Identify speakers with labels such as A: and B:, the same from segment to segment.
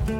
A: Good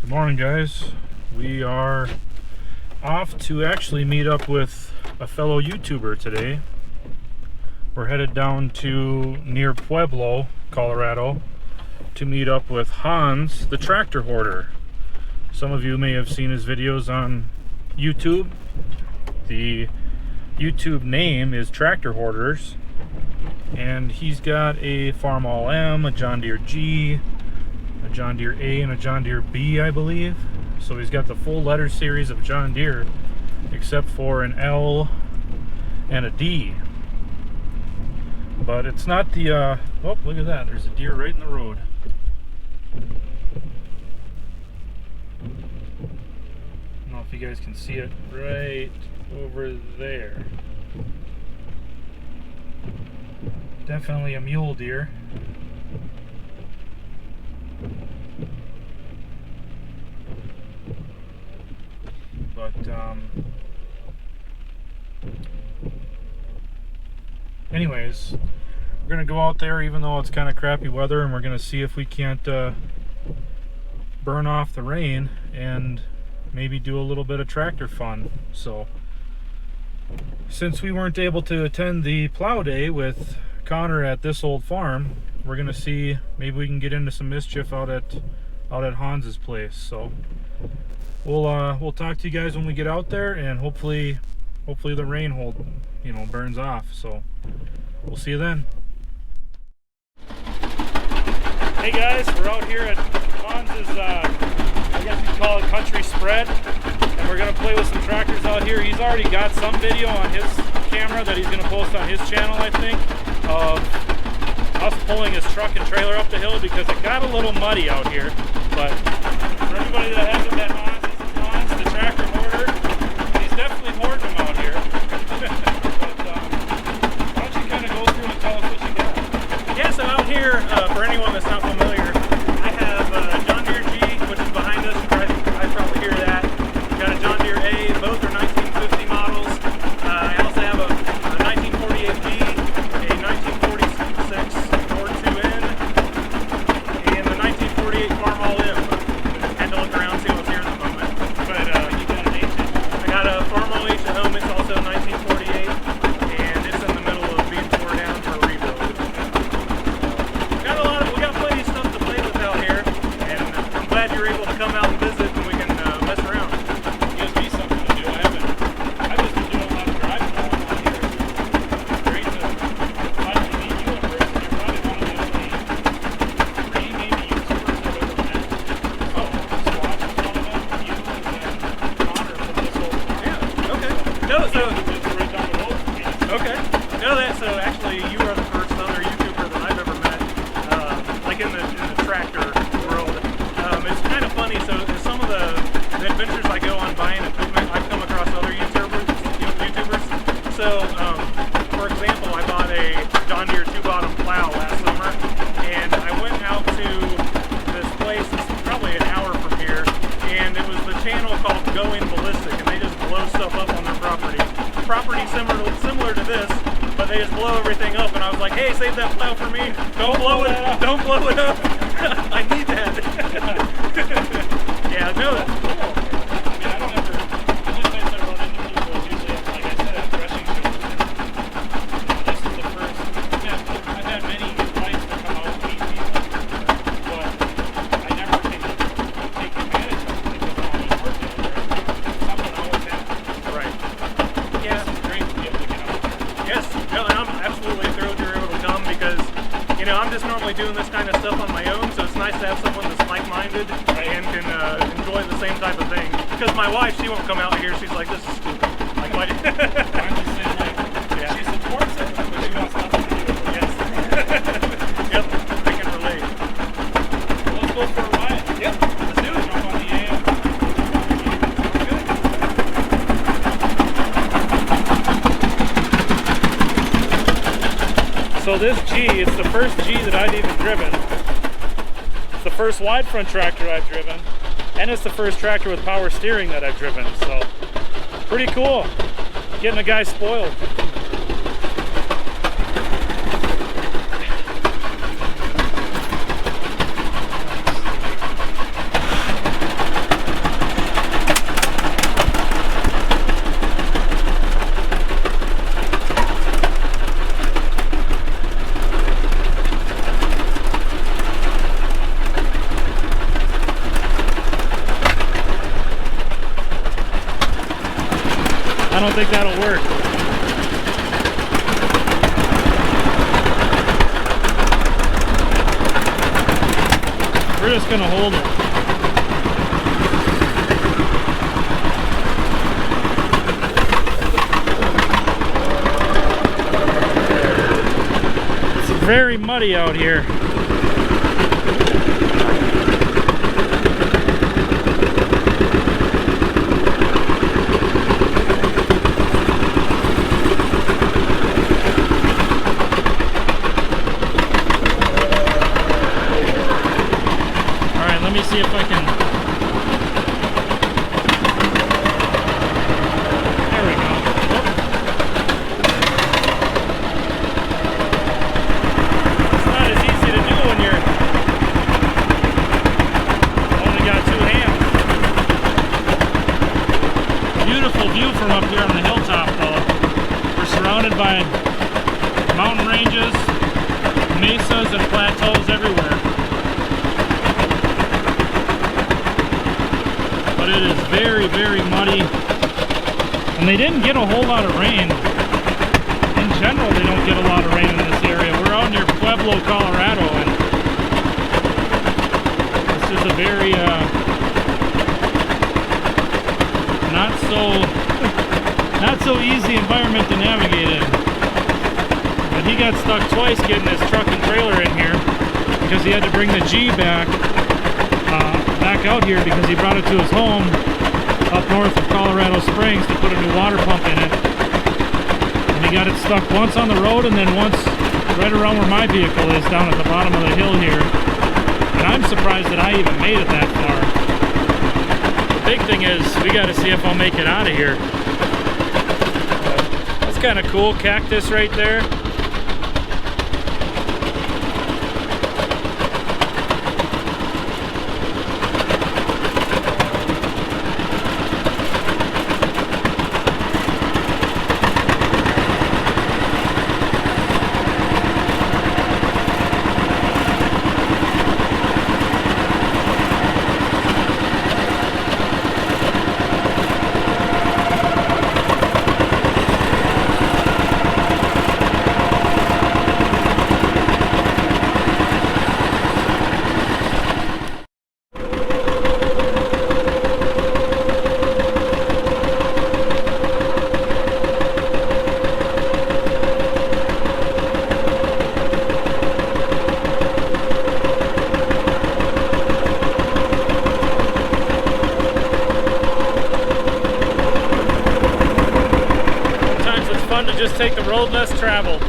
A: morning, guys. We are off to actually meet up with a fellow YouTuber today. We're headed down to near Pueblo, Colorado, to meet up with Hans, the tractor hoarder. Some of you may have seen his videos on YouTube. The YouTube name is Tractor Hoarders, and he's got a Farm All M, a John Deere G, a John Deere A, and a John Deere B, I believe. So he's got the full letter series of John Deere, except for an L and a D. But it's not the, oh, look at that, there's a deer right in the road. I don't know if you guys can see it right over there. Definitely a mule deer. But anyways, we're gonna go out there even though it's kind of crappy weather, and we're gonna see if we can't burn off the rain and maybe do a little bit of tractor fun. So since we weren't able to attend the plow day with Connor at this old farm, we're gonna see maybe we can get into some mischief out at Hans's place. So we'll talk to you guys when we get out there, and hopefully the rain burns off. So we'll see you then. Hey guys, we're out here at Hans's, I guess you'd call it country spread, and we're gonna play with some tractors out here. He's already got some video on his camera that he's gonna post on his channel, I think, of us pulling his truck and trailer up the hill because it got a little muddy out here. But for everybody that hasn't met Hans, this is Hans, the tractor hoarder. He's definitely hoarding them out here. But why don't you kind of go through and tell us what you got?
B: Yeah, so out here, for anyone that's not familiar, I have John Deere G, which is behind us. I probably hear that. Got a John Deere A, both are 1950 models. I also have a 1948 G, a 1946 Ford 2N, and the 1948 Farm All M. Had to look around, see what's here at the moment. But
A: You got an H at home?
B: I got a Farm All H at home. It's also 1948, and it's in the middle of being torn down for a rebuild. We got plenty of stuff to play with out here, and I'm glad you're able to come out and visit, and we can mess around.
A: Gives me something to do. I've just been doing a lot of driving while I'm out here. It's great to finally meet you in person. You're probably one of the only three maybe YouTubers I've ever met. So just watching some of them, you and then Connor from this whole
B: Yeah, okay. No, so,
A: just right down the road from me.
B: okay. No, so actually you are the first other YouTuber that I've ever met, like in the tractor world. It's kind of funny, so some of the adventures I go on buying equipment, I've come across other YouTubers. So, for example, I bought a John Deere 2-bottom plow last summer, and I went out to this place, it's probably an hour from here, and it was the channel called Going Ballistic, and they just blow stuff up on their property. Property similar to this, but they just blow everything up, and I was like, hey, save that plow for me. Don't blow it up. Don't blow it up. I need that. Yeah, no.
A: That's cool. I mean, I don't ever, the only place I run into people is usually, like I said, at threshing shows. This is the first, I've had many invites to come out and meet people, but I never can take advantage of it because I'm always working there. Something always happens.
B: Right.
A: Yeah. This is great to be able to get out there.
B: Yes. No, and I'm absolutely thrilled you're able to come because, I'm just normally doing this kind of stuff on my own, so it's nice to have someone that's like-minded and can enjoy the same type of thing. Because my wife, she won't come out here. She's like, this is stupid. Like, what?
A: I'm just saying, she supports it, but she wants nothing to do with it.
B: Yes. Yep, I can relate.
A: Well, let's go for a ride.
B: Yep, let's do it.
A: Jump on the AM.
B: Good. So this G, it's the first G that I've even driven. It's the first wide front tractor I've driven, and it's the first tractor with power steering that I've driven. So pretty cool. Getting a guy spoiled. I don't think that'll work. We're just gonna hold it. It's very muddy out here. Let me see if I can. There we go. It's not as easy to do when you're only got two hands. Beautiful view from up here on the hilltop though. We're surrounded by mountain ranges, mesas, and plateaus everywhere. But it is very, very muddy, and they didn't get a whole lot of rain. In general, they don't get a lot of rain in this area. We're out near Pueblo, Colorado, and this is a very not so easy environment to navigate in. But he got stuck twice getting his truck and trailer in here because he had to bring the G back out here because he brought it to his home up north of Colorado Springs to put a new water pump in it. And he got it stuck once on the road and then once right around where my vehicle is down at the bottom of the hill here. And I'm surprised that I even made it that far. The big thing is we got to see if I'll make it out of here. That's kind of cool. Cactus right there. Just take the road less traveled.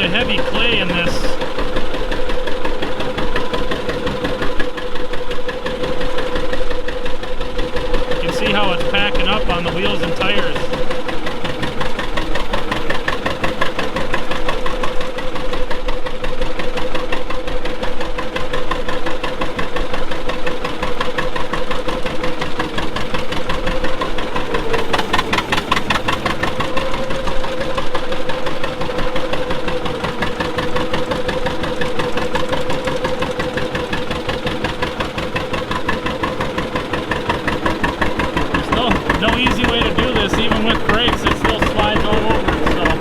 A: a heavy clay in this. You can see how it's packing up on the wheels and tires. No easy way to do this, even with brakes, it still slides all over itself.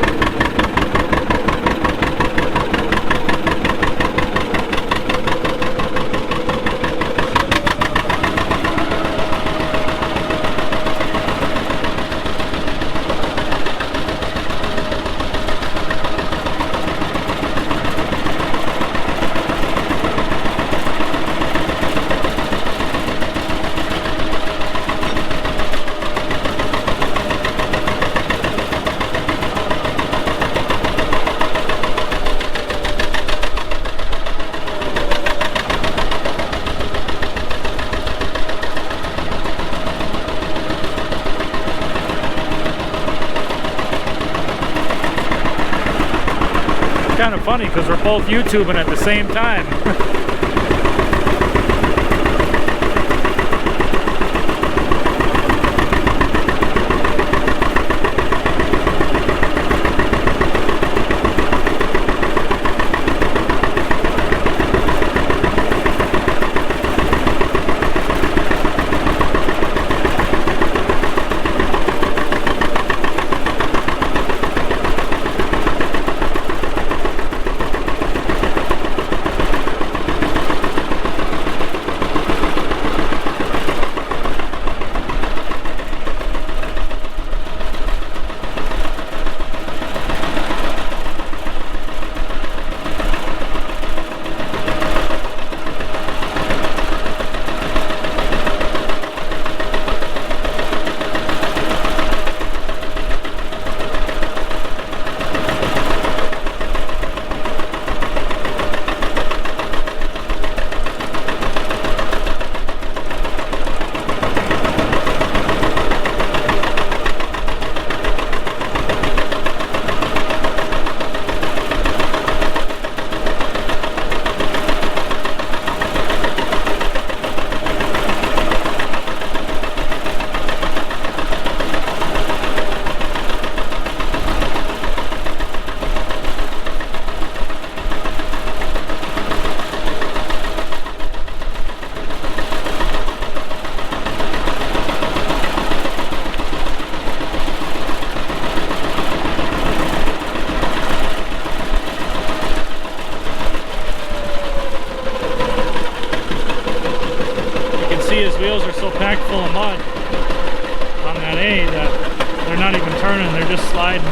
A: Kind of funny because we're both YouTubing at the same time. His wheels are so packed full of mud on that A that they're not even turning, they're just sliding.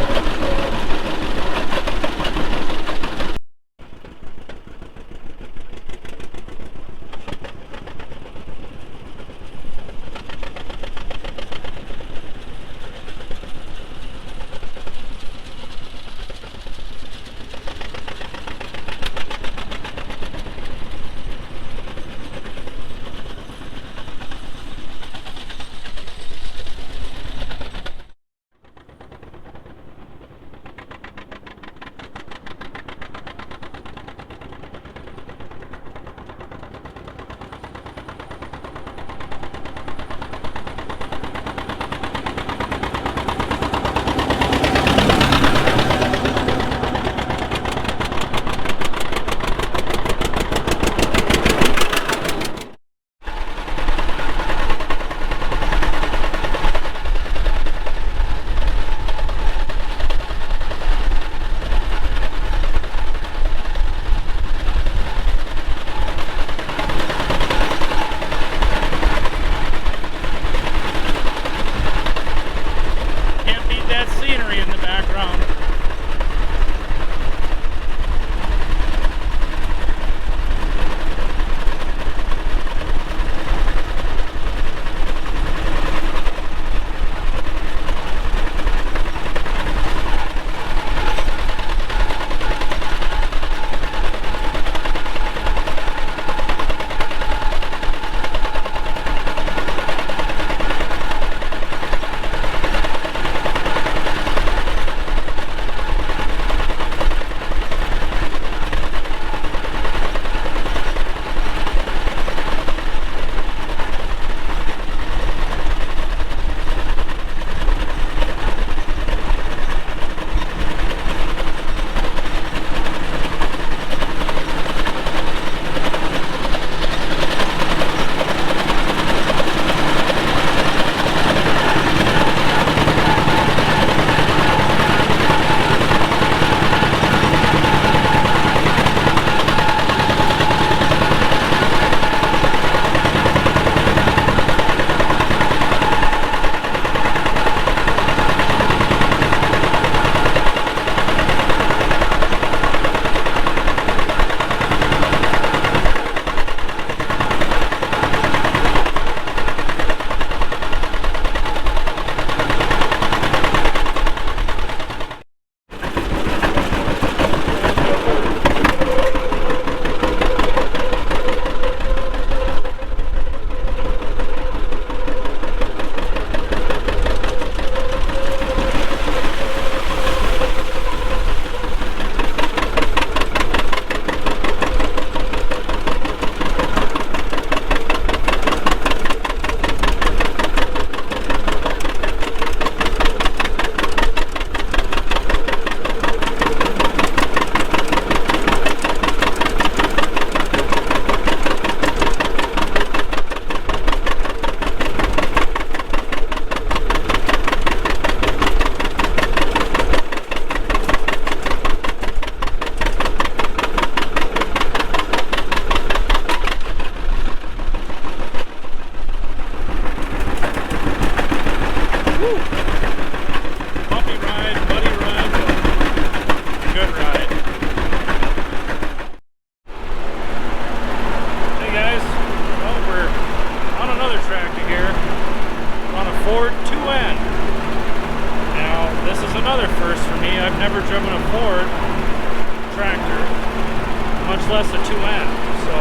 A: less than 2 amps. So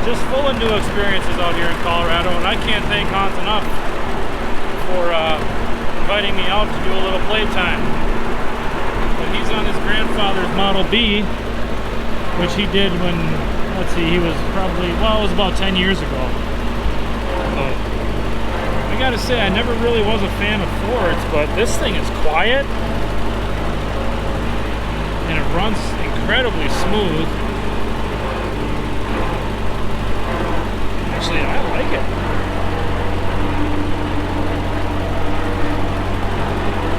A: just full of new experiences out here in Colorado, and I can't thank Hans enough for inviting me out to do a little playtime. But he's on his grandfather's Model B, which he did when, let's see, he was probably, well, it was about 10 years ago. But I gotta say, I never really was a fan of Fords, but this thing is quiet and it runs incredibly smooth. Actually, I like it.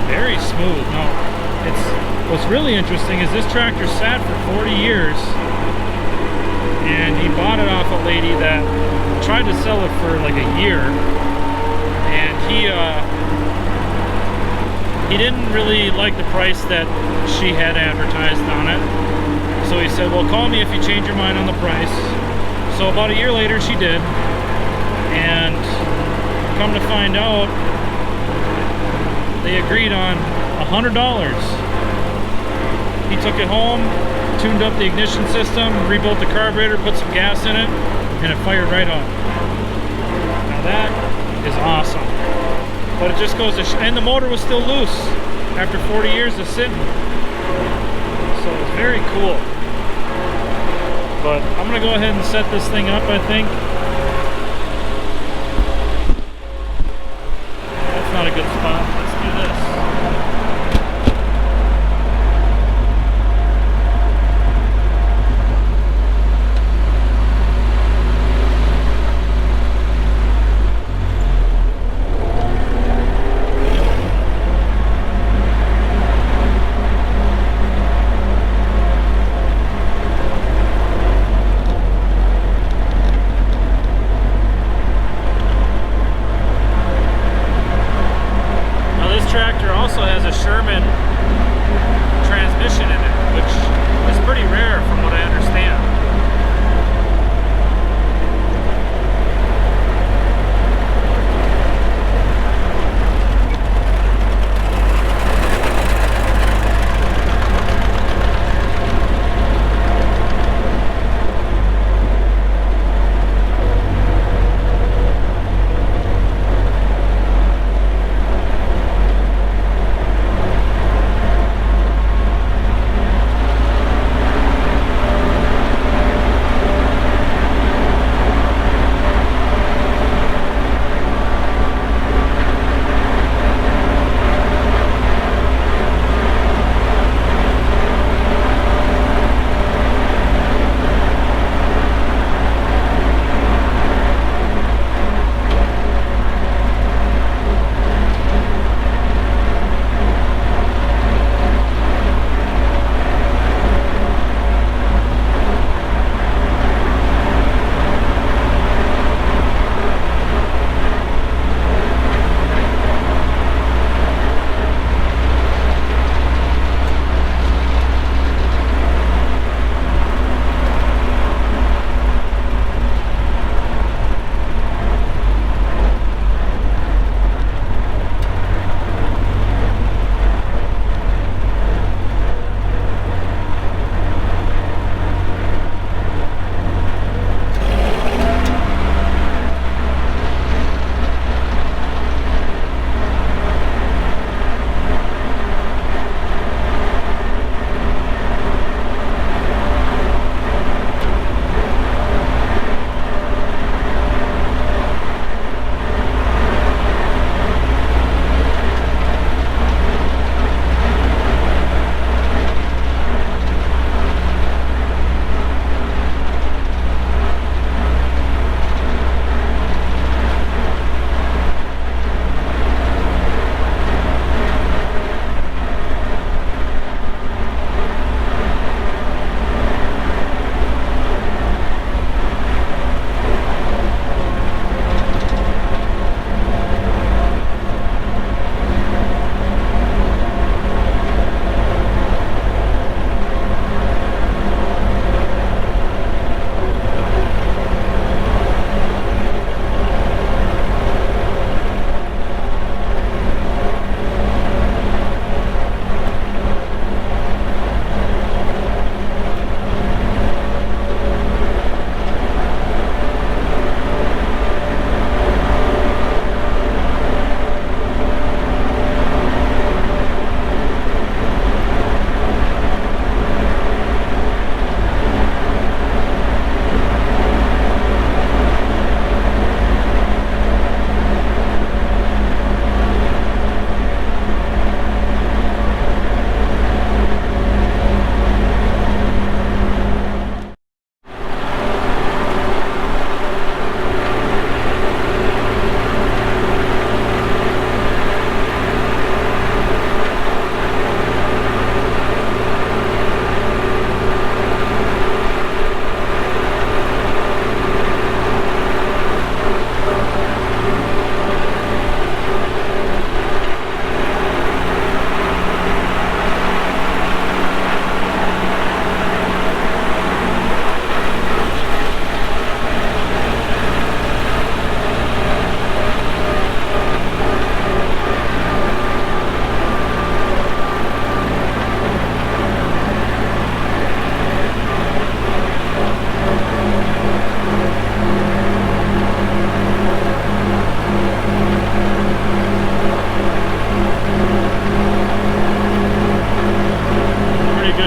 A: Very smooth. No, what's really interesting is this tractor sat for 40 years, and he bought it off a lady that tried to sell it for like a year, and he didn't really like the price that she had advertised on it. So he said, well, call me if you change your mind on the price. So about a year later she did, and come to find out, they agreed on $100. He took it home, tuned up the ignition system, rebuilt the carburetor, put some gas in it, and it fired right up. Now that is awesome. But it just goes to and the motor was still loose after 40 years of sitting. So it was very cool. But I'm gonna go ahead and set this thing up, I think. That's not a good spot. Let's do this.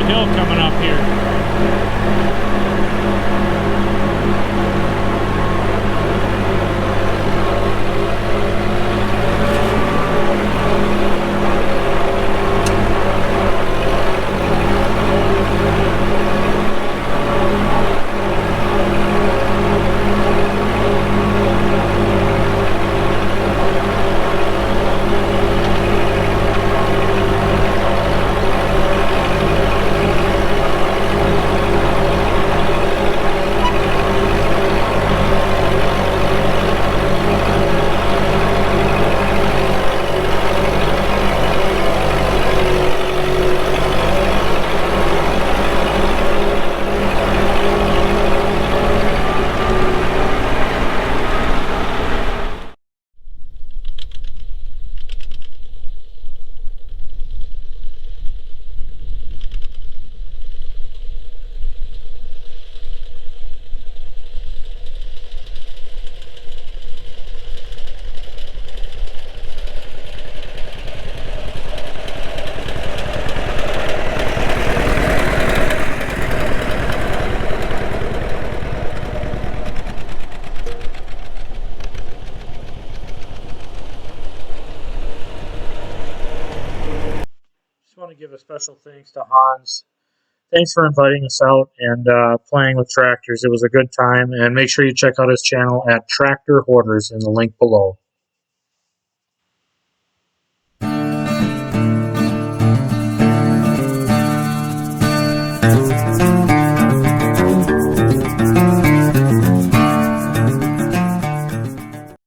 A: hill coming up here. Want to give a special thanks to Hans. Thanks for inviting us out and playing with tractors. It was a good time, and make sure you check out his channel at Tractor Hoarders in the link below.